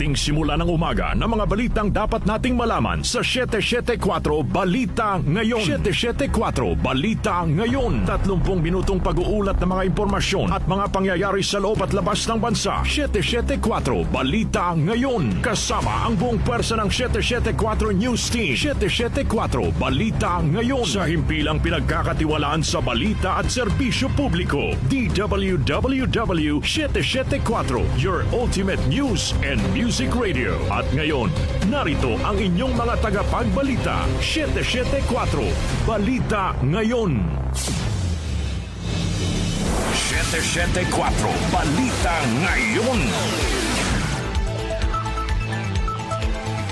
ating simula ng umaga ng mga balitang dapat nating malaman sa 774 Balita Ngayon. 774 Balita Ngayon. 30 minutong pag-uulat ng mga impormasyon at mga pangyayari sa loob at labas ng bansa. 774 Balita Ngayon. Kasama ang buong pwersa ng 774 News Team. 774 Balita Ngayon. Sa himpilang pinagkakatiwalaan sa balita at serbisyo publiko. DWWW 774, your ultimate news and music radio. At ngayon, narito ang inyong mga tagapagbalita. 774 Balita Ngayon. 774 Balita Ngayon.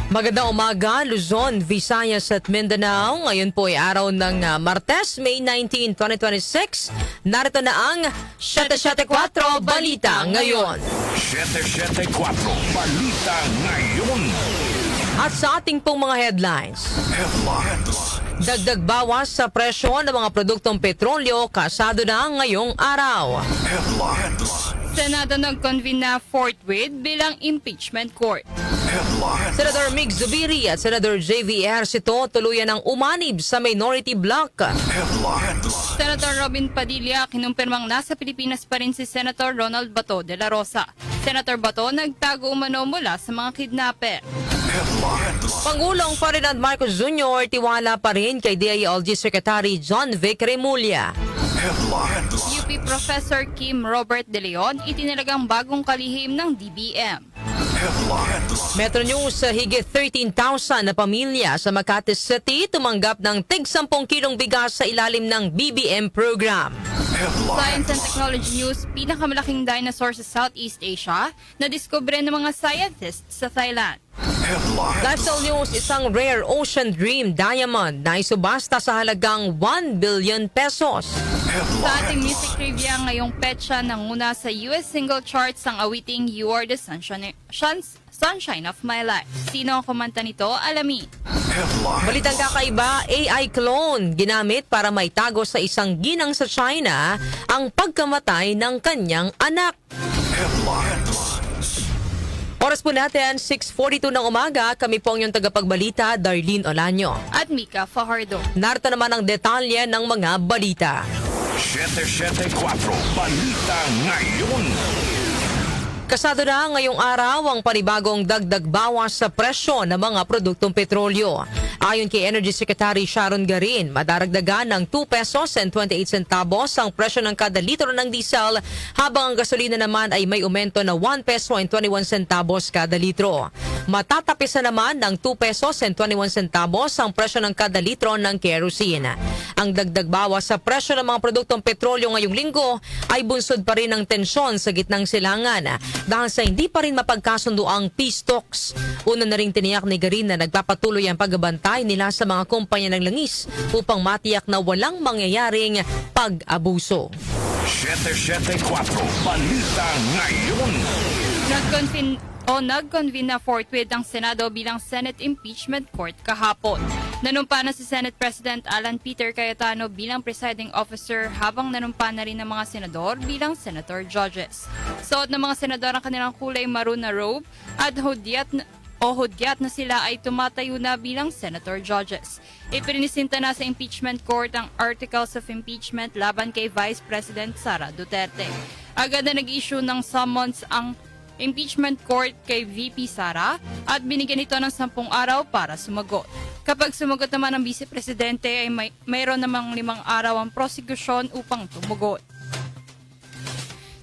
Magandang umaga, Luzon, Visayas at Mindanao. Ngayon po ay araw ng Martes, May 19, 2026. Narito na ang 774 Balita Ngayon. 774 Balita Ngayon. At sa ating pong mga headlines. Dagdag bawas sa presyo ng mga produktong petrolyo kasado na ngayong araw. Senado nag-convene na forthwith bilang impeachment court. Senator Mig Zubiri at Senator J.V. Ejercito tuluyan ng umanib sa minority bloc. Senator Robin Padilla kinumpirmang nasa Pilipinas pa rin si Senator Ronald Bato de la Rosa. Senator Bato nagtago umano mula sa mga kidnapper. Pangulong Ferdinand Marcos Jr. tiwala pa rin kay DILG Secretary John Vic Remulla. UP Professor Kim Robert De Leon itinalagang bagong kalihim ng DBM. Metro News, higit 13,000 na pamilya sa Makati City tumanggap ng tig-10 kilong bigas sa ilalim ng BBM program. Science and Technology News, pinakamalaking dinosaur sa Southeast Asia na diskubre ng mga scientists sa Thailand. Lifestyle News, isang rare ocean dream diamond na isubasta sa halagang 1 billion pesos. Sa ating music trivia, ngayong petsa nanguna sa US single charts ang awiting You Are the Sunshine of My Life. Sino ang kumanta nito? Alamin. Balitang kakaiba, AI clone ginamit para maitago sa isang ginang sa China ang pagkamatay ng kanyang anak. Oras po natin, 6:42 ng umaga. Kami po ang iyong tagapagbalita, Darlene Olanyo. At Mika Fajardo. Narito naman ang detalye ng mga balita. 774 Balita Ngayon. Kasado na ngayong araw ang panibagong dagdag bawas sa presyo ng mga produktong petrolyo. Ayon kay Energy Secretary Sharon Garin, madaragdagan ng 2 pesos and 28 centavos ang presyo ng kada litro ng diesel, habang ang gasolina naman ay may aumento na 1 peso and 21 centavos kada litro. Matatapis na naman ng 2 pesos and 21 centavos ang presyo ng kada litro ng kerosene. Ang dagdag bawas sa presyo ng mga produktong petrolyo ngayong linggo ay bunsod pa rin ng tensyon sa gitnang silangan dahil sa hindi pa rin mapagkasundo ang peace talks. Una na ring tiniyak ni Garin na nagpapatuloy ang pagbabantay nila sa mga kumpanya ng langis upang matiyak na walang mangyayaring pag-abuso. 774 Balita Ngayon. Nag-convene na forthwith ang Senado bilang Senate Impeachment Court kahapon. Nanumpa na si Senate President Alan Peter Cayetano bilang presiding officer habang nanumpa na rin ng mga senador bilang senator judges. Suot ng mga senador ang kanilang kulay maroon na robe at hudyat na sila ay tumatayo na bilang senator judges. Ipinisinta na sa impeachment court ang articles of impeachment laban kay Vice President Sara Duterte. Agad na nag-issue ng summons ang impeachment court kay VP Sara at binigyan ito ng 10 araw para sumagot. Kapag sumagot naman ang Vice Presidente ay mayroon namang 5 araw ang prosecution upang tumugot.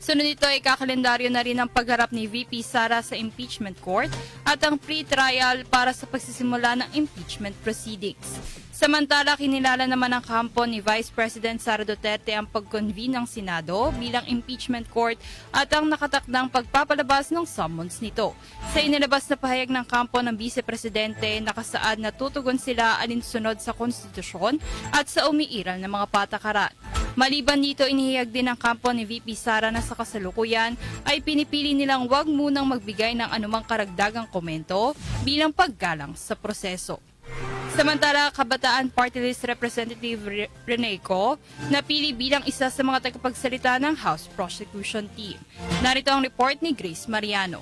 Sunod nito ay kakalendaryo na rin ang pagharap ni VP Sara sa impeachment court at ang pre-trial para sa pagsisimula ng impeachment proceedings. Samantala, kinilala naman ng kampo ni Vice President Sara Duterte ang pag-convene ng Senado bilang impeachment court at ang nakatakdang pagpapalabas ng summons nito. Sa inilabas na pahayag ng kampo ng Vice Presidente, nakasaad na tutugon sila alinsunod sa konstitusyon at sa umiiral ng mga patakaran. Maliban dito, inihiyag din ng kampo ni VP Sara na sa kasalukuyan ay pinipili nilang huwag munang magbigay ng anumang karagdagang komento bilang paggalang sa proseso. Samantala, Kabataan Party List Representative Rene Co. napili bilang isa sa mga tagapagsalita ng House Prosecution Team. Narito ang report ni Grace Mariano.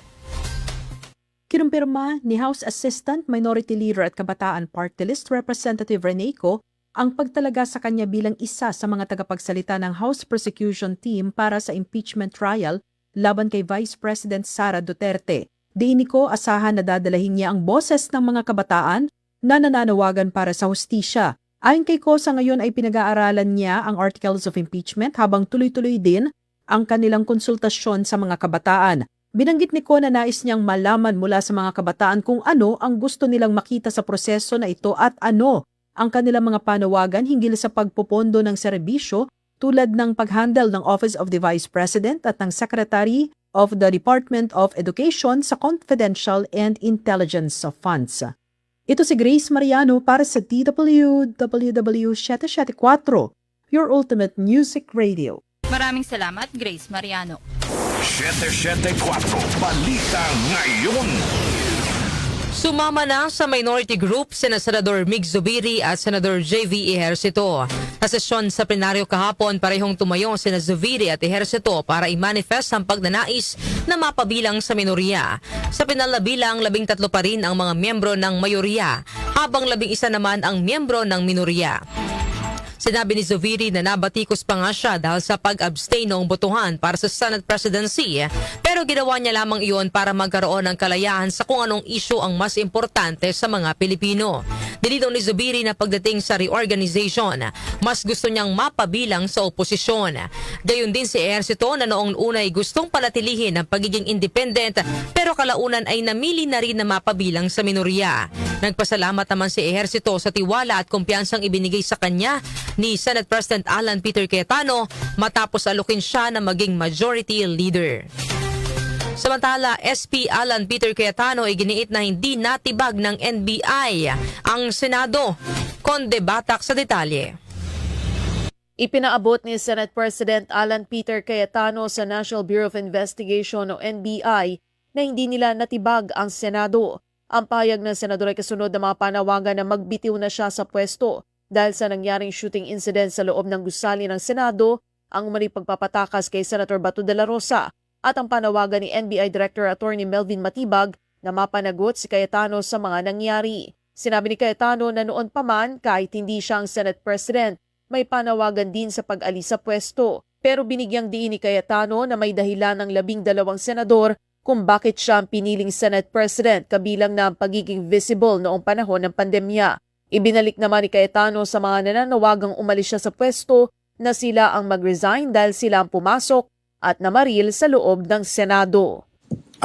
Kinumpirma ni House Assistant Minority Leader at Kabataan Party List Representative Rene Co ang pagtalaga sa kanya bilang isa sa mga tagapagsalita ng House Prosecution Team para sa impeachment trial laban kay Vice President Sara Duterte. Di ni Co asahan na dadalahin niya ang boses ng mga kabataan na nananawagan para sa hustisya. Ayon kay Co, sa ngayon ay pinag-aaralan niya ang articles of impeachment habang tuloy-tuloy din ang kanilang konsultasyon sa mga kabataan. Binanggit ni Co na nais niyang malaman mula sa mga kabataan kung ano ang gusto nilang makita sa proseso na ito at ano ang kanilang mga panawagan hinggil sa pagpopondo ng serbisyo tulad ng paghandle ng Office of the Vice President at ng Secretary of the Department of Education sa confidential and intelligence funds. Ito si Grace Mariano para sa DWWW 774, your ultimate music radio. Maraming salamat, Grace Mariano. 774 Balita Ngayon. Sumama na sa minority group sina Senador Mig Zubiri at Senador JV Ejercito. Sa sesyon sa plenaryo kahapon, parehong tumayo sina Zubiri at Ejercito para i-manifest ang pagnanais na mapabilang sa minorya. Sa pinal na bilang, 13 pa rin ang mga miyembro ng mayorya, habang 11 naman ang miyembro ng minorya. Sinabi ni Zubiri na nabatikos pa nga siya dahil sa pag-abstain noong botohan para sa Senate presidency, pero ginawa niya lamang iyon para magkaroon ng kalayahan sa kung anong issue ang mas importante sa mga Pilipino. Dilinaw ni Zubiri na pagdating sa reorganization, mas gusto niyang mapabilang sa oposisyon. Gayon din si Ejercito na noong una ay gustong panatilihin ang pagiging independent, pero kalaunan ay namili na rin na mapabilang sa minorya. Nagpasalamat naman si Ejercito sa tiwala at kumpiyansang ibinigay sa kanya ni Senate President Alan Peter Cayetano matapos alukin siya na maging majority leader. Samantala, SP Alan Peter Cayetano ay giniit na hindi natibag ng NBI ang Senado. Conde Batak sa detalye. Ipinaabot ni Senate President Alan Peter Cayetano sa National Bureau of Investigation o NBI na hindi nila natibag ang Senado. Ang payag ng senador ay kasunod ng mga panawagan na magbitiw na siya sa pwesto dahil sa nangyaring shooting incident sa loob ng gusali ng Senado, ang umano'y pagpapatakas kay Senator Bato de la Rosa at ang panawagan ni NBI Director Attorney Melvin Matibag na mapanagot si Cayetano sa mga nangyari. Sinabi ni Cayetano na noon pa man kahit hindi siya ang Senate President, may panawagan din sa pag-alis sa pwesto. Pero binigyang diin ni Cayetano na may dahilan ng 12 senador kung bakit siya ang piniling Senate President kabilang na ang pagiging visible noong panahon ng pandemya. Ibinalik naman ni Cayetano sa mga nananawagang umalis siya sa pwesto na sila ang mag-resign dahil sila ang pumasok at namaril sa loob ng Senado.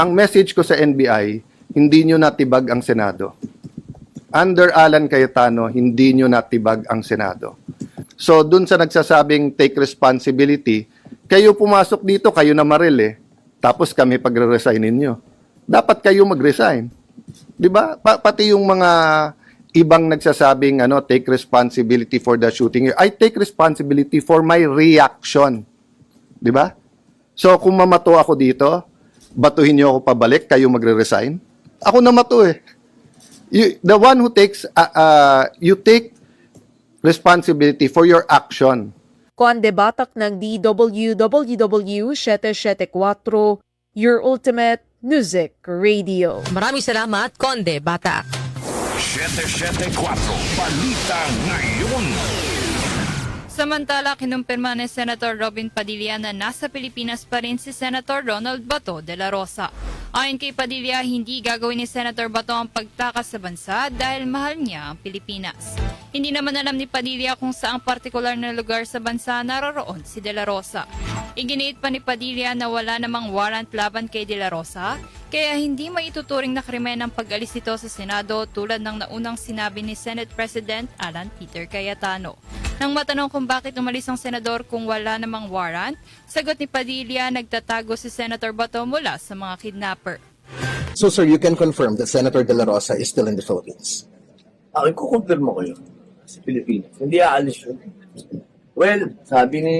Ang message ko sa NBI, hindi nyo natibag ang Senado. Under Alan Cayetano, hindi nyo natibag ang Senado. So, dun sa nagsasabing take responsibility, kayo pumasok dito, kayo namaril eh. Tapos kami pagre-resignin nyo. Dapat kayo mag-resign. Diba? Pati yung mga ibang nagsasabing take responsibility for the shooting. I take responsibility for my reaction. 'Di ba? So kung mamato ako dito, batuhin niyo ako pabalik, kayo magre-resign. Ako namato eh. The one who takes you take responsibility for your action. Conde Batak ng DWWW 774, your ultimate music radio. Maraming salamat, Conde Batak. 774 Balita Ngayon. Samantala, kinumpirma ni Senator Robin Padilla na nasa Pilipinas pa rin si Senator Ronald Bato de la Rosa. Ayon kay Padilla, hindi gagawin ni Senator Bato ang pagtakas sa bansa dahil mahal niya ang Pilipinas. Hindi naman alam ni Padilla kung saang partikular na lugar sa bansa naroroon si de la Rosa. Iginiit pa ni Padilla na wala namang warrant laban kay de la Rosa, kaya hindi maituturing na krimen ang pag-alis nito sa Senado tulad ng naunang sinabi ni Senate President Alan Peter Cayetano. Nang matanong kung bakit umalis ang senador kung wala namang warrant, sagot ni Padilla, nagtatago si Senator Bato mula sa mga kidnapper. So sir, you can confirm that Senator De La Rosa is still in the Philippines? Akin ko confirm ko yun sa Pilipinas. Hindi aalis yun. Well, sabi ni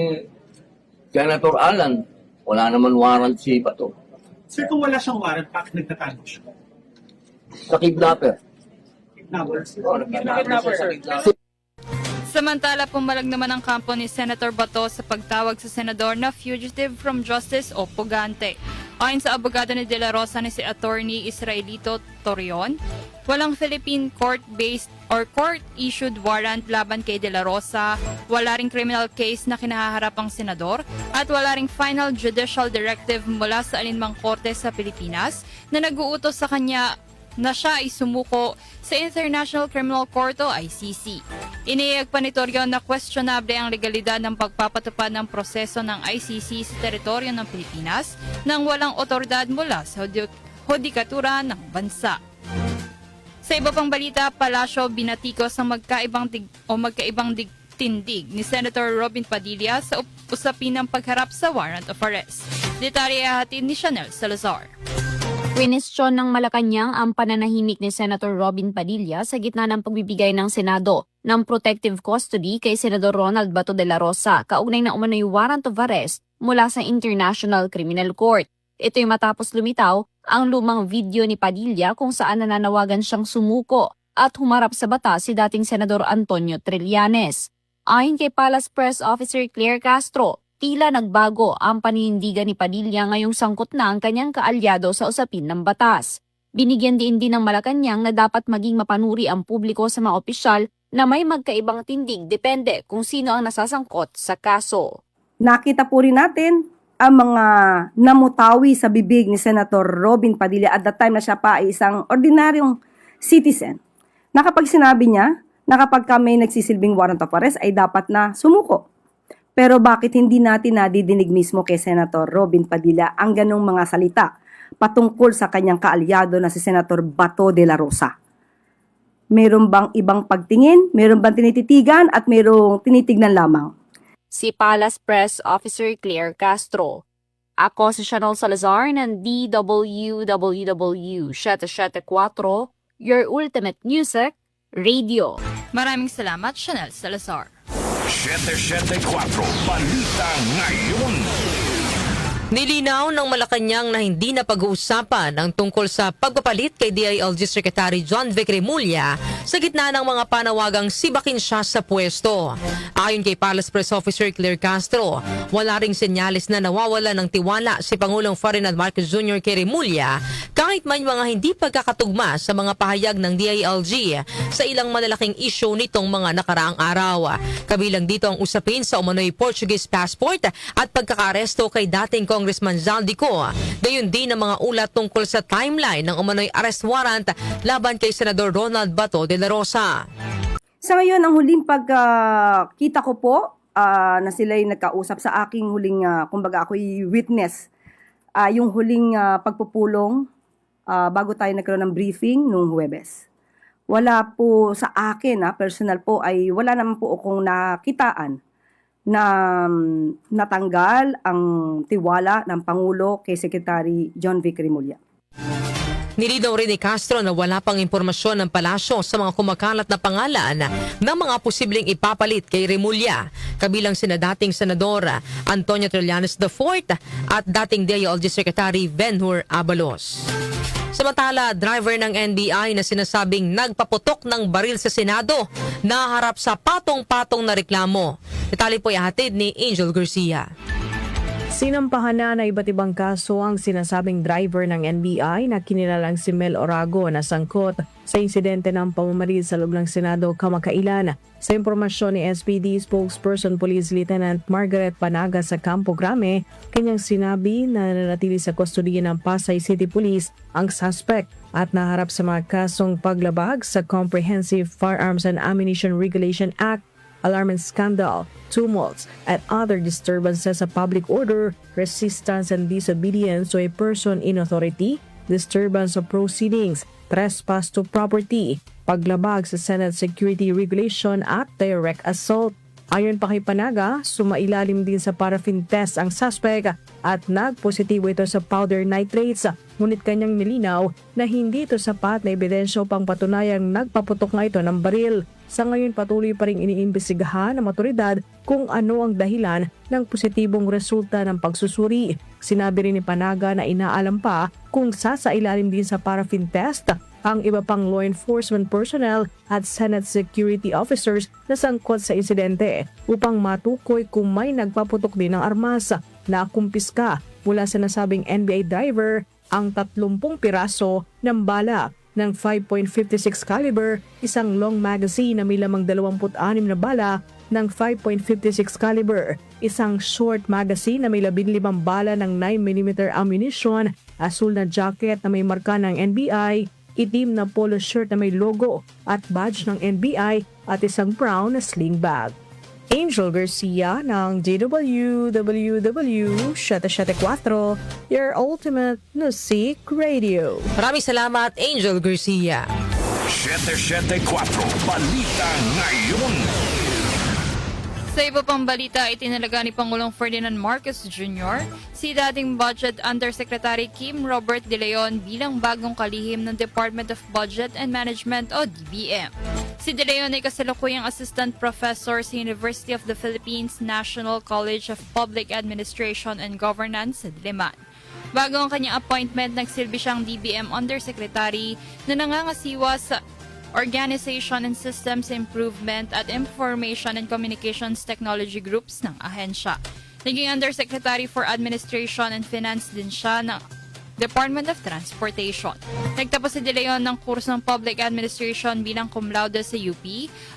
Senator Alan, wala naman warrant si Bato. Sir, kung wala siyang warrant, bakit nagtatago siya? Sa kidnapper. Kidnapper. Oh, kidnapper. Sa Samantala, pumalag naman ang kampo ni Senator Bato sa pagtawag sa senador na fugitive from justice o pugante. Ayon sa abogado ni De La Rosa na si Attorney Israelito Torion, walang Philippine court-based or court-issued warrant laban kay De La Rosa, wala ring criminal case na kinahaharap ang senador, at wala ring final judicial directive mula sa alinmang korte sa Pilipinas na nag-uutos sa kanya na siya ay sumuko sa International Criminal Court o ICC. Inihayag pa ni Torion na questionable ang legalidad ng pagpapatupad ng proseso ng ICC sa teritoryo ng Pilipinas nang walang otoridad mula sa hudikatura ng bansa. Sa iba pang balita, palasyo binatikos ang magkaibang tindig ni Senator Robin Padilla sa usapin ng pagharap sa warrant of arrest. Detalye hatid ni Chanel Salazar. Kwinestyon ng Malacanang ang pananahimik ni Senator Robin Padilla sa gitna ng pagbibigay ng Senado ng protective custody kay Senador Ronald Bato de la Rosa kaugnay na umano'y warrant of arrest mula sa International Criminal Court. Ito'y matapos lumitaw ang lumang video ni Padilla kung saan nananawagan siyang sumuko at humarap sa batas si dating Senador Antonio Trillanes. Ayon kay Palace Press Officer Claire Castro, tila nagbago ang paninindigan ni Padilla ngayong sangkot na ang kanyang kaalyado sa usapin ng batas. Binigyan din ng Malacanang na dapat maging mapanuri ang publiko sa mga opisyal na may magkaibang tindig depende kung sino ang nasasangkot sa kaso. Nakita po rin natin ang mga namutawi sa bibig ni Senator Robin Padilla at that time na siya pa ay isang ordinaryong citizen. Na kapag sinabi niya na kapag may nagsisilbing warrant of arrest ay dapat na sumuko. Pero bakit hindi natin nadidinig mismo kay Senator Robin Padilla ang ganong mga salita patungkol sa kanyang kaalyado na si Senator Bato de la Rosa? Meron bang ibang pagtingin? Meron bang tinititigan at merong tinitignan lamang? Si Palace Press Officer Claire Castro. Ako si Chanel Salazar ng DWWW 774, your ultimate music radio. Maraming salamat, Chanel Salazar. 774 Balita Ngayon. Nilinaw ng Malacanang na hindi na pag-uusapan ang tungkol sa pagpapalit kay DILG Secretary John Vic Remulla sa gitna ng mga panawagang sibakin siya sa pwesto. Ayon kay Palace Press Officer Claire Castro, wala ring senyales na nawawala ng tiwala si Pangulong Ferdinand Marcos Jr. kay Remulla kahit may mga hindi pagkakatugma sa mga pahayag ng DILG sa ilang malalaking issue nitong mga nakaraang araw. Kabilang dito ang usapin sa umano'y Portuguese passport at pagkakaresto kay dating Congressman Zaldico. Gayon din ang mga ulat tungkol sa timeline ng umano'y arrest warrant laban kay Senador Ronald Bato de la Rosa. Sa ngayon, ang huling pagkita ko po na sila'y nagkausap sa aking huling, kumbaga ako'y witness, yung huling pagpupulong bago tayo nagkaroon ng briefing noong Huwebes. Wala po sa akin, personal po, ay wala naman po akong nakitaan na natanggal ang tiwala ng Pangulo kay Secretary John Vic Remulla. Nilinaw rin ni Castro na wala pang impormasyon ng palasyo sa mga kumakalat na pangalan ng mga posibleng ipapalit kay Remulla, kabilang sina dating Senador Antonio Trillanes IV at dating DILG Secretary Ben-Hur Abalos. Samantala, driver ng NBI na sinasabing nagpaputok ng baril sa Senado naharap sa patong-patong na reklamo. Detalye po ihatid ni Angel Garcia. Sinampahan na iba't ibang kaso ang sinasabing driver ng NBI na kinilalang si Mel Orago na sangkot sa insidente ng pamamaril sa loob ng Senado kamakailan. Sa impormasyon ni SPD spokesperson Police Lieutenant Margaret Panaga sa Campo Grame, kanyang sinabi na nanatili sa kustodiya ng Pasay City Police ang suspect at naharap sa mga kasong paglabag sa Comprehensive Firearms and Ammunition Regulation Act, alarm and scandal, tumults, and other disturbances of public order, resistance and disobedience to a person in authority, disturbance of proceedings, trespass to property, paglabag sa Senate Security Regulation at direct assault. Ayon pa kay Panaga, sumailalim din sa paraffin test ang suspect at nagpositibo ito sa powder nitrates. Ngunit kanyang nilinaw na hindi ito sapat na ebidensya upang patunayang nagpaputok nga ito ng baril. Sa ngayon patuloy pa rin iniimbestigahan ng otoridad kung ano ang dahilan ng positibong resulta ng pagsusuri. Sinabi rin ni Panaga na inaalam pa kung sasailalim din sa paraffin test ang iba pang law enforcement personnel at Senate security officers na sangkot sa insidente upang matukoy kung may nagpaputok din ng armas na kumpiska mula sa nasabing NBA driver ang 30 piraso ng bala ng 5.56 caliber, isang long magazine na may lamang 26 na bala ng 5.56 caliber, isang short magazine na may 15 bala ng 9mm ammunition, asul na jacket na may marka ng NBI, itim na polo shirt na may logo at badge ng NBI at isang brown na sling bag. Angel Garcia ng DWWW 774, your ultimate music radio. Maraming salamat, Angel Garcia. 774 Balita Ngayon. Sa iba pang balita, itinalaga ni Pangulong Ferdinand Marcos Jr. si dating Budget Undersecretary Kim Robert De Leon bilang bagong kalihim ng Department of Budget and Management o DBM. Si De Leon ay kasalukuyang Assistant Professor sa University of the Philippines National College of Public Administration and Governance sa Diliman. Bago ang kanyang appointment, nagsilbi siyang DBM Undersecretary na nangangasiwa sa Organization and Systems Improvement at Information and Communications Technology Groups ng ahensya. Naging Undersecretary for Administration and Finance din siya ng Department of Transportation. Nagtapos si De Leon ng kursong Public Administration bilang cum laude sa UP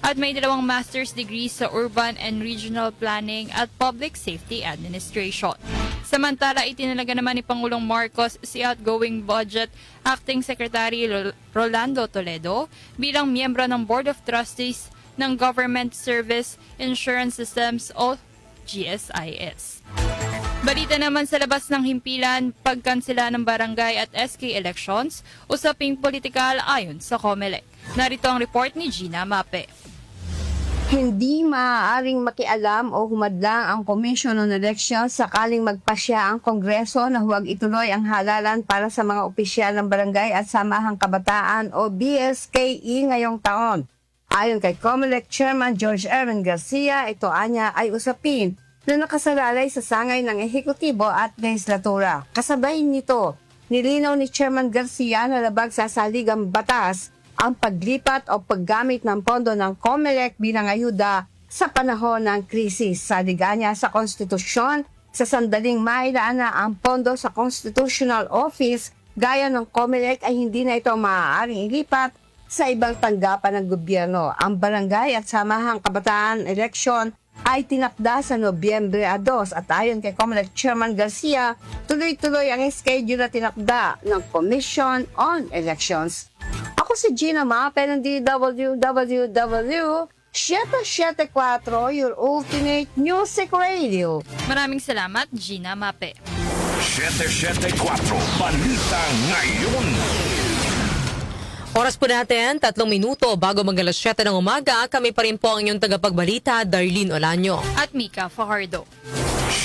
at may 2 master's degrees sa Urban and Regional Planning at Public Safety Administration. Samantala, itinalaga naman ni Pangulong Marcos si outgoing Budget Acting Secretary Rolando Toledo bilang miyembro ng Board of Trustees ng Government Service Insurance Systems o GSIS. Balita naman sa labas ng himpilan, pagkansela ng barangay at SK elections, usaping politikal ayon sa COMELEC. Narito ang report ni Gina Mape. Hindi maaaring makialam o humadlang ang Commission on Elections sakaling magpasya ang Kongreso na huwag ituloy ang halalan para sa mga opisyal ng barangay at samahang kabataan o BSKE ngayong taon. Ayon kay COMELEC Chairman George Erwin Garcia, ito anya ay usapin na nakasalalay sa sangay ng ehekutibo at legislatura. Kasabay nito, nilinaw ni Chairman Garcia na labag sa saligang batas ang paglipat o paggamit ng pondo ng COMELEC bilang ayuda sa panahon ng krisis. Saliga niya sa konstitusyon, sa sandaling mailaan na ang pondo sa Constitutional Office gaya ng COMELEC ay hindi na ito maaaring ilipat sa ibang tanggapan ng gobyerno. Ang barangay at samahang kabataan election ay tinakda sa Nobyembre 2 at ayon kay COMELEC Chairman Garcia, tuloy-tuloy ang schedule na tinakda ng Commission on Elections. Ako si Gina Mape ng DWWW 774, your ultimate music radio. Maraming salamat, Gina Mape. 774 Balita Ngayon. Oras po natin, 3 minuto bago mag-alas 7 ng umaga, kami pa rin po ang inyong tagapagbalita, Darlene Olanyo. At Mika Fajardo.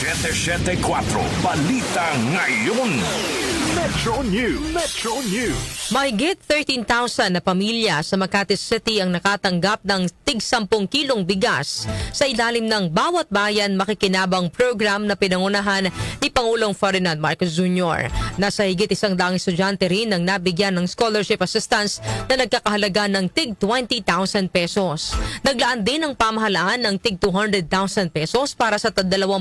774 Balita Ngayon. Metro News. Metro News. Mahigit 13,000 na pamilya sa Makati City ang nakatanggap ng tig 10 kilong bigas sa ilalim ng Bawat Bayan Makikinabang program na pinangunahan ni Pangulong Ferdinand Marcos Jr. Nasa higit 100 estudyante rin ang nabigyan ng scholarship assistance na nagkakahalaga ng tig 20,000 pesos. Naglaan din ang pamahalaan ng tig 200,000 pesos para sa 23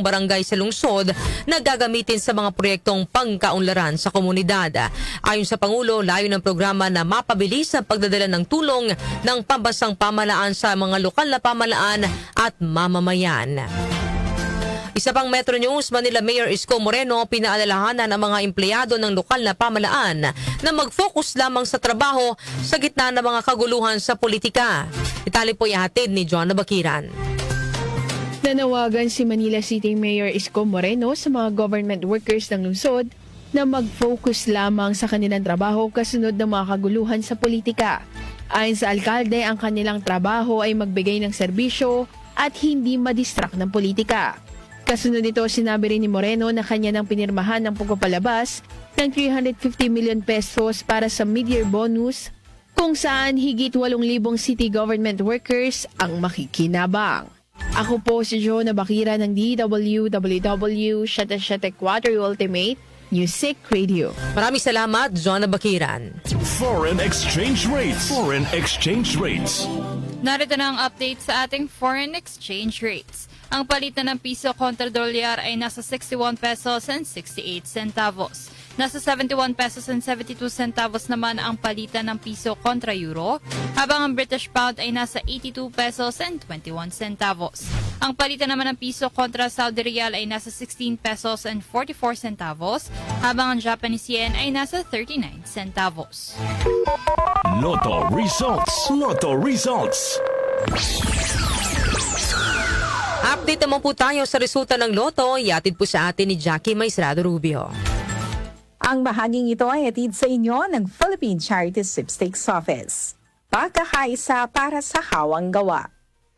barangay sa lungsod na gagamitin sa mga proyektong pangkaunlaran sa komunidad. Ayon sa Pangulo, layo ng programa na mapabilis ang pagdadala ng tulong ng pambansang pamahalaan sa mga lokal na pamahalaan at mamamayan. Isa pang Metro News, Manila Mayor Isko Moreno pinaalalahanan ang mga empleyado ng lokal na pamahalaan na mag-focus lamang sa trabaho sa gitna ng mga kaguluhan sa politika. Itali po ihatid ni John Nabakiran. Nanawagan si Manila City Mayor Isko Moreno sa mga government workers ng lungsod na mag-focus lamang sa kanilang trabaho kasunod ng mga kaguluhan sa politika. Ayon sa alkalde, ang kanilang trabaho ay magbigay ng serbisyo at hindi madistract ng politika. Kasunod nito, sinabi rin ni Moreno na kanya nang pinirmahan ng pagpapalabas ng 350 million pesos para sa mid-year bonus kung saan higit 8,000 city government workers ang makikinabang. Ako po si Joe Nabakira ng DWWW 774 Ultimate Music Radio. Maraming salamat, John Bakiran. Foreign exchange rates. Foreign exchange rates. Narito na ang update sa ating foreign exchange rates. Ang palitan ng piso kontra dolyar ay nasa 61 pesos and 68 centavos. Nasa 71 pesos and 72 centavos naman ang palitan ng piso kontra euro, habang ang British pound ay nasa 82 pesos and 21 centavos. Ang palitan naman ng piso kontra Saudi Riyal ay nasa 16 pesos and 44 centavos, habang ang Japanese yen ay nasa 39 centavos. Lotto results. Lotto results. Update naman po tayo sa resulta ng Lotto. Iatid po sa atin ni Jackie Maestrado Rubio. Ang bahaging ito ay hatid sa inyo ng Philippine Charity Sweepstakes Office. Pagkakaisa para sa hawang gawa.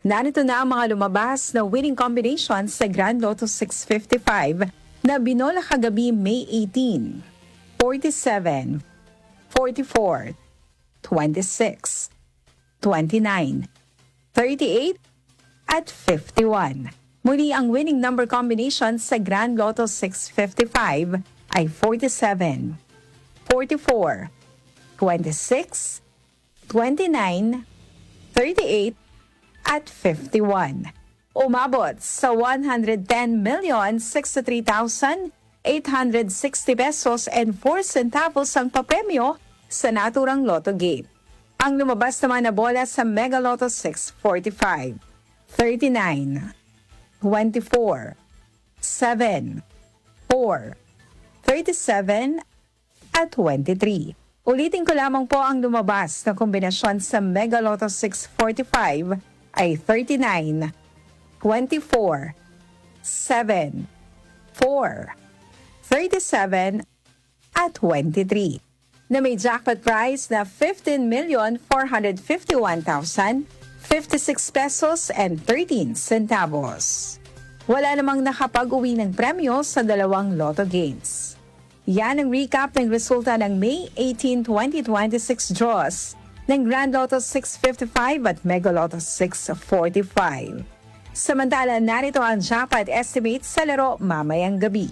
Narito na ang mga lumabas na winning combinations sa Grand Lotto 655 na binola kagabi May 18, 47, 44, 26, 29, 38, at 51. Muli ang winning number combinations sa Grand Lotto 655 ay 47, 44, 26, 29, 38, at 51. Umabot sa 110,063,860 pesos and 4 centavos ang papremyo sa naturang Lotto game. Ang lumabas naman na bola sa Mega Lotto 645, 39, 24, 7, 4, 37, at 23. Ulitin ko lamang po ang lumabas na kombinasyon sa Mega Lotto 645 ay 39, 24, 7, 4, 37, at 23 na may jackpot prize na 15,451,056 pesos and 13 centavos. Wala namang nakapag-uwi ng premyo sa dalawang Lotto games. Yan ang recap ng resulta ng May 18, 2026 draws ng Grand Lotto 655 at Mega Lotto 645. Samantala, narito ang jackpot estimate sa laro mamayang gabi.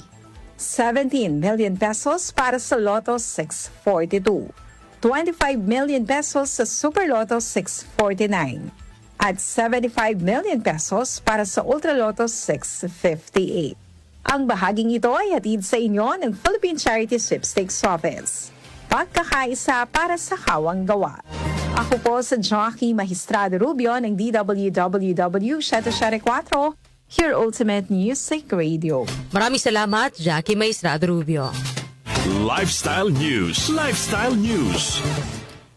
17 million pesos para sa Lotto 642, 25 million pesos sa Super Lotto 649, at 75 million pesos para sa Ultra Lotto 658. Ang bahaging ito ay hatid sa inyo ng Philippine Charity Sweepstakes Office. Pagkakaisa para sa hawang gawa. Ako po sa Jackie Maestrado Rubio ng DWWW 774, Your Ultimate Music Radio. Maraming salamat, Jackie Maestrado Rubio. Lifestyle News. Lifestyle News.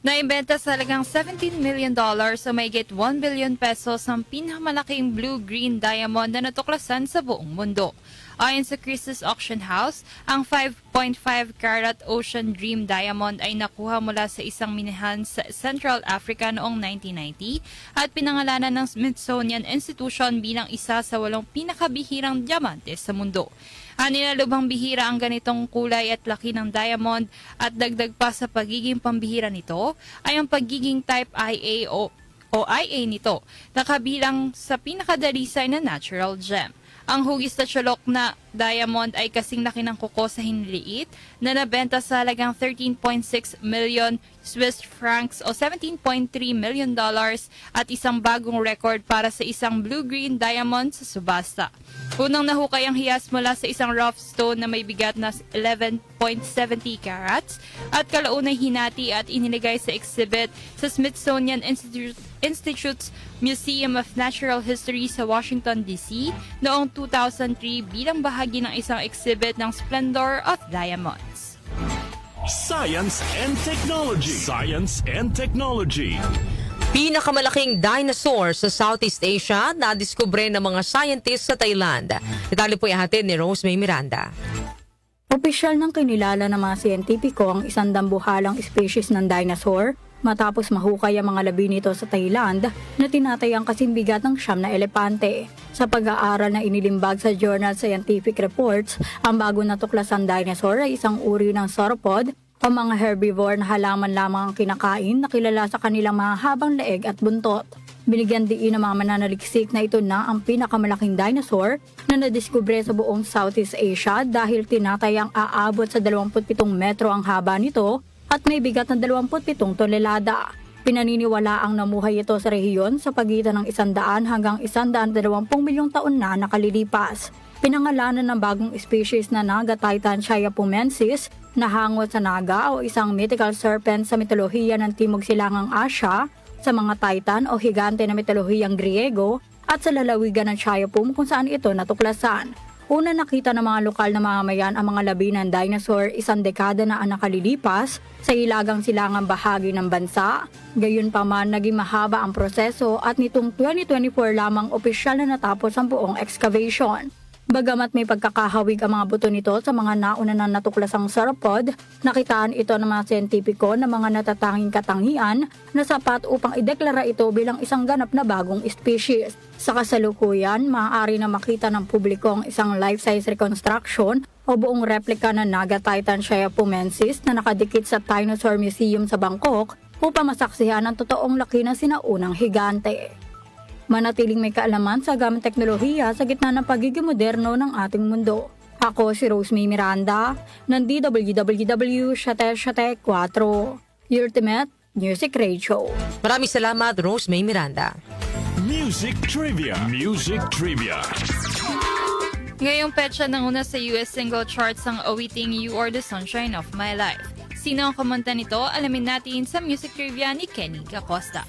Naimbenta sa halagang $17 million o mahigit 1 billion pesos ang pinakamalaking blue-green diamond na natuklasan sa buong mundo. Ayon sa Christie's Auction House, ang 5.5 carat Ocean Dream Diamond ay nakuha mula sa isang minahan sa Central Africa noong 1990 at pinangalanan ng Smithsonian Institution bilang isa sa 8 pinakabihirang diamante sa mundo. Anilalubhang bihira ang ganitong kulay at laki ng diamond at dagdag pa sa pagiging pambihira nito ay ang pagiging Type IA o IA nito na kabilang sa pinakadalisay na natural gem. Ang hugis na tsulok na diamond ay kasing laki ng kuko sa hinliit na nabenta sa halagang 13.6 million Swiss francs o $17.3 million at isang bagong record para sa isang blue-green diamond sa subasta. Unang nahukay ang hiyas mula sa isang rough stone na may bigat na 11.70 carats at kalaunay hinati at iniligay sa exhibit sa Smithsonian Institute's Museum of Natural History sa Washington, D.C. noong 2003 bilang bahagi ng isang exhibit ng Splendor of Diamonds. Science and Technology. Science and Technology. Pinakamalaking dinosaur sa Southeast Asia na diskubre ng mga scientists sa Thailand. Detalye po ihatid ni Rose May Miranda. Opisyal ng kinilala ng mga siyentipiko ang isang dambuhalang species ng dinosaur matapos mahukay ang mga labi nito sa Thailand na tinatayang kasing bigat ng 9 na elepante. Sa pag-aaral na inilimbag sa Journal Scientific Reports, ang bago natuklasang dinosaur ay isang uri ng sauropod o mga herbivore na halaman lamang ang kinakain na kilala sa kanilang mga habang leeg at buntot. Binigyan diin ng mga mananaliksik na ito na ang pinakamalaking dinosaur na nadiskubre sa buong Southeast Asia dahil tinatayang aabot sa 27 metro ang haba nito at may bigat ng 27 tonelada. Pinaniniwala ang namuhay ito sa rehiyon sa pagitan ng 100 hanggang 120 milyong taon na nakalilipas. Pinangalanan ng bagong species na Naga Titan Chiapumensis na hangot sa naga o isang mythical serpent sa mitolohiya ng Timog Silangang Asya, sa mga Titan o higante na mitolohiyang Griego at sa lalawigan ng Chiapum kung saan ito natuklasan. Una nakita ng mga lokal na mamamayan ang mga labi ng dinosaur 1 dekada na ang nakalilipas sa hilagang silangang bahagi ng bansa. Gayunpaman naging mahaba ang proseso at nitong 2024 lamang opisyal na natapos ang buong excavation. Bagamat may pagkakahawig ang mga buto nito sa mga nauna na natuklasang sauropod, nakitaan ito ng mga siyentipiko na mga natatanging katangian na sapat upang ideklara ito bilang isang ganap na bagong species. Sa kasalukuyan, maaari na makita ng publiko ang isang life-size reconstruction o buong replika ng Naga Titan Chiapumensis na nakadikit sa Dinosaur Museum sa Bangkok upang masaksihan ang totoong laki ng sinaunang higante. Manatiling may kaalaman sa gamit teknolohiya sa gitna ng pagiging moderno ng ating mundo. Ako si Rosemary Miranda ng DWWW 774, Ultimate Music Radio. Maraming salamat, Rosemary Miranda. Music Trivia. Music Trivia. Ngayong petsa ng una sa US single charts ang awiting You Are the Sunshine of My Life. Sino ang kumanta nito? Alamin natin sa Music Trivia ni Kenny Acosta.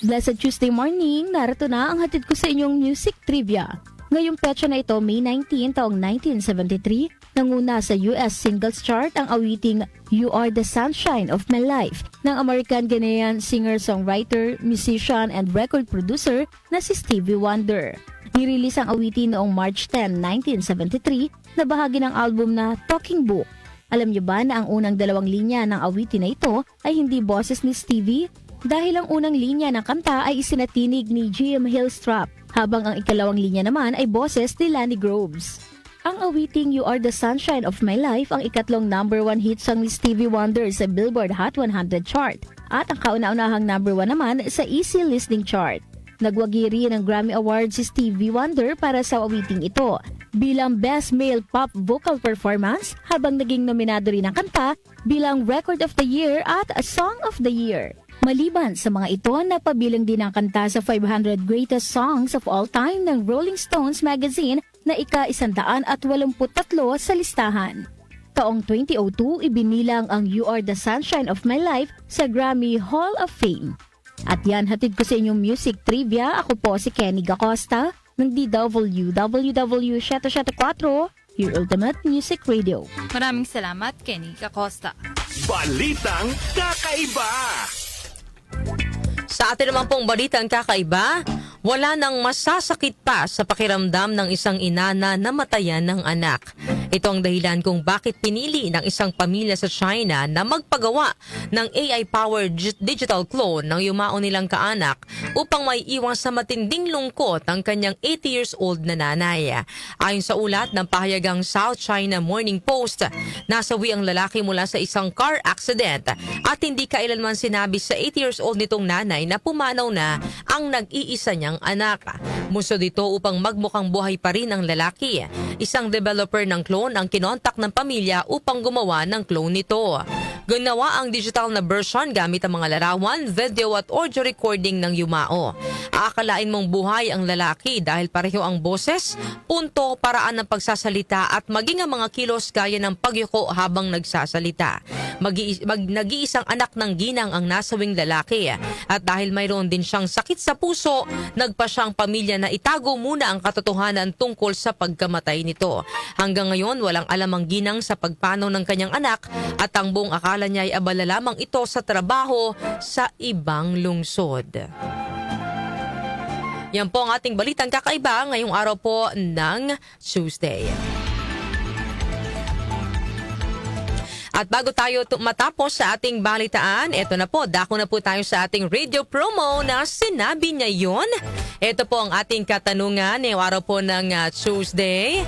Blessed Tuesday morning, narito na ang hatid ko sa inyong music trivia. Ngayong petsa na ito, May 19 taong 1973, nanguna sa US singles chart ang awiting You Are the Sunshine of My Life ng American-Ghanaian singer-songwriter, musician, and record producer na si Stevie Wonder. Nirelease ang awitin noong March 10, 1973 na bahagi ng album na Talking Book. Alam niyo ba na ang unang 2 linya ng awitin na ito ay hindi boses ni Stevie? Dahil ang unang linya ng kanta ay isinatinig ni Jim Hillstrap, habang ang ikalawang linya naman ay boses ni Lenny Groves. Ang awiting You Are the Sunshine of My Life ang ikatlong #1 hit song ni Stevie Wonder sa Billboard Hot 100 chart at ang kauna-unahang #1 naman sa Easy Listening chart. Nagwagi rin ng Grammy Award si Stevie Wonder para sa awiting ito bilang Best Male Pop Vocal Performance, habang naging nominado rin ang kanta bilang Record of the Year at a Song of the Year. Maliban sa mga ito, napabilang din ang kanta sa 500 Greatest Songs of All Time ng Rolling Stones magazine na ika-183 sa listahan. Taong 2002, ibinilang ang You Are the Sunshine of My Life sa Grammy Hall of Fame. At yan, hatid ko sa inyong music trivia. Ako po si Kenny Acosta ng DWWW 774, your ultimate music radio. Maraming salamat, Kenny Acosta. Balitang Kakaiba. Sa atin naman pong balitang kakaiba, wala nang masasakit pa sa pakiramdam ng isang ina na namatayan ng anak. Ito ang dahilan kung bakit pinili ng isang pamilya sa China na magpagawa ng AI-powered digital clone ng yumao nilang kaanak upang may iwas sa matinding lungkot ang kanyang 80 years old na nanay. Ayon sa ulat ng pahayagang South China Morning Post, nasawi ang lalaki mula sa isang car accident at hindi kailanman sinabi sa 80 years old nitong nanay na pumanaw na ang nag-iisa niyang anak. Muso dito upang magmukhang buhay pa rin ang lalaki. Isang developer ng clone ang kinontak ng pamilya upang gumawa ng clone nito. Ginawa ang digital na version gamit ang mga larawan, video at audio recording ng yumao. Aakalain mong buhay ang lalaki dahil pareho ang boses, punto, paraan ng pagsasalita at maging ang mga kilos gaya ng pagyuko habang nagsasalita. Nag-iisang anak ng ginang ang nasawing lalaki at dahil mayroon din siyang sakit sa puso, nagpa siyang pamilya na itago muna ang katotohanan tungkol sa pagkamatay nito. Hanggang ngayon, walang alam ang ginang sa pagpanaw ng kanyang anak at ang buong akala niya ay abala lamang ito sa trabaho sa ibang lungsod. Yan po ang ating balitang kakaiba ngayong araw po ng Tuesday. At bago tayo matapos sa ating balitaan, eto na po, dako na po tayo sa ating radio promo na sinabi niya yun. Ito po ang ating katanungan ngayong araw po ng Tuesday.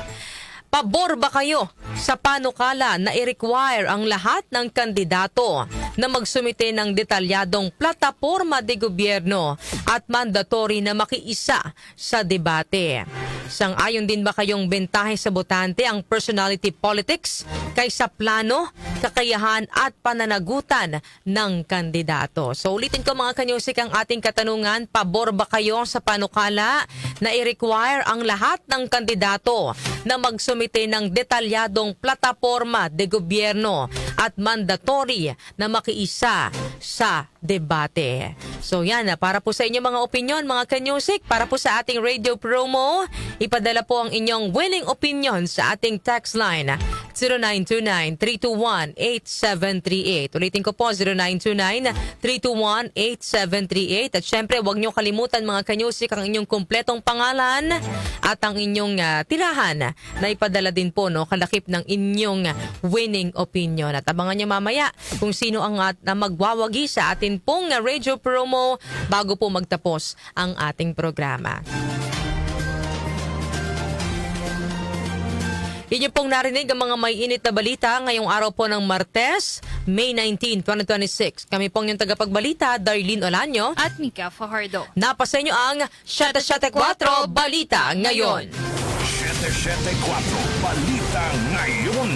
Pabor ba kayo sa panukala na i-require ang lahat ng kandidato na magsumite ng detalyadong plataporma de gobyerno at mandatory na makiisa sa debate? Sang-ayon din ba kayong bentahe sa botante ang personality politics kaysa plano, kakayahan at pananagutan ng kandidato? So ulitin ko mga kanyusik ang ating katanungan, pabor ba kayo sa panukala na i-require ang lahat ng kandidato na magsumite ng detalyadong plataporma de gobyerno at mandatory na makiisa sa debate? So yan, para po sa inyong mga opinion mga kanyusik, para po sa ating radio promo, ipadala po ang inyong winning opinion sa ating text line 0929-321-8738. Ulitin ko po, 0929-321-8738. At syempre, huwag niyo kalimutan mga kanyusik ang inyong kumpletong pangalan at ang inyong tirahan na ipadala din po kalakip ng inyong winning opinion. At abangan niyo mamaya kung sino ang na magwawagi sa atin pong radio promo bago po magtapos ang ating programa. Inyo pong narinig ang mga may init na balita ngayong araw po ng Martes, May 19, 2026. Kami pong yung tagapagbalita, Darlene Olanyo At Mika Fajardo. Napasa inyo ang 774 Balita Ngayon. 774 Balita Ngayon.